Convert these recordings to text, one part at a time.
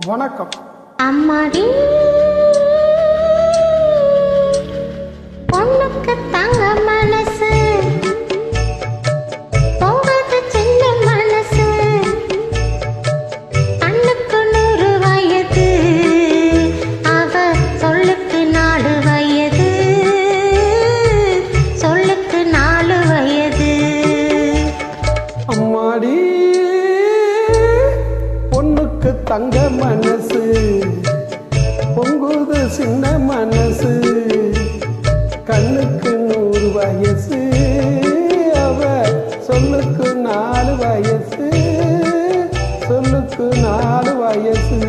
வணக்கம். அம்மாடி பொண்ணுக்கு தங்க மனசு, பொங்கது சின்ன மனசு, கண்ணுக்கு 100 வயது, அவ சொல்லுக்கு 4 வயது, சொல்லுக்கு 4 வயது. அம்மாடி பொண்ணுக்கு தங்க மனசு, பொங்குது சின்ன மனசு, கண்ணுக்கு 100 வயசு, அவ சொல்லுக்கு 4 வயசு, சொல்லுக்கு 4 வயசு.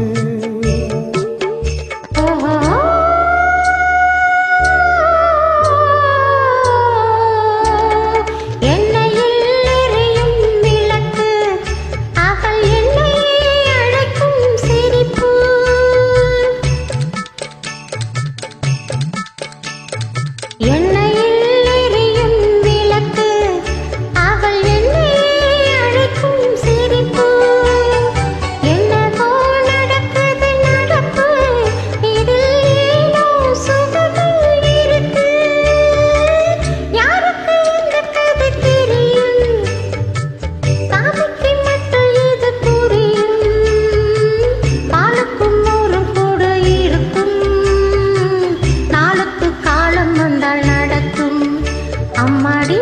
அம்மாடி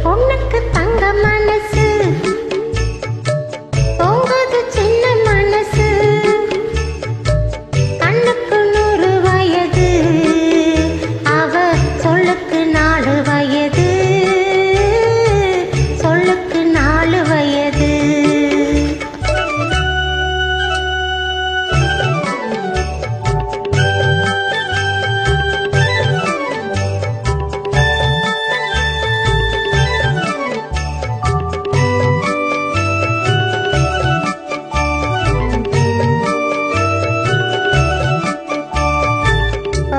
பொண்ணுக்கு தங்க மனசு, பொங்குது சின்ன மனசு, கண்ணுக்கு 100 வயது, அவ சொல்லுக்கு 4 வயது, சொல்லுக்கு 4 வயது.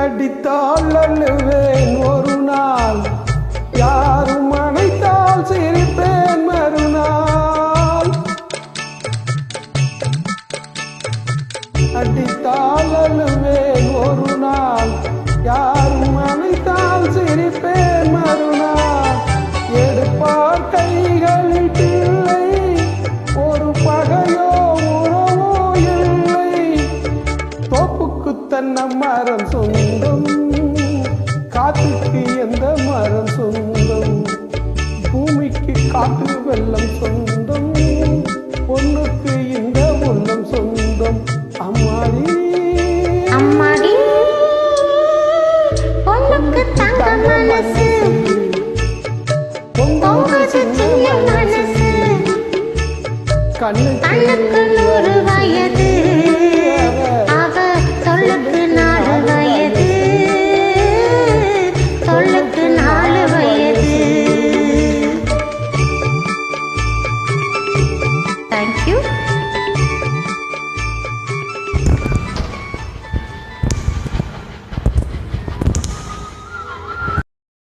அடித்தால் அழுவேன் ஒரு நாள், யாரும் அணைத்தால் சிரிப்பேன் மறுநாள். அடித்தால் அழுவேன் ஒரு நாள், யாரும் அணைத்தால் சிரிப்பேன் மறுநாள். எடுப்பார் கைகளில் பிள்ளை, ஒரு பகையோ உறவோ இல்லை. தோப்புக்கு தென்னை மரம் சொந்தம், காத்துக்கு எந்த மரம் சொந்தம், பூமிக்கு காற்று வெள்ளம் சொந்தம், பொண்ணுக்கு இந்த உள்ளம் சொந்தம். அம்மாடி அம்மாடி பொண்ணுக்கு தங்க மனசு, பொங்குது சின்ன மனசு, கண்ணுக்கு 100 வயது, அவ சொல்லுக்கு 4 வயது, சொல்லுக்கு 4 வயது. Thank you.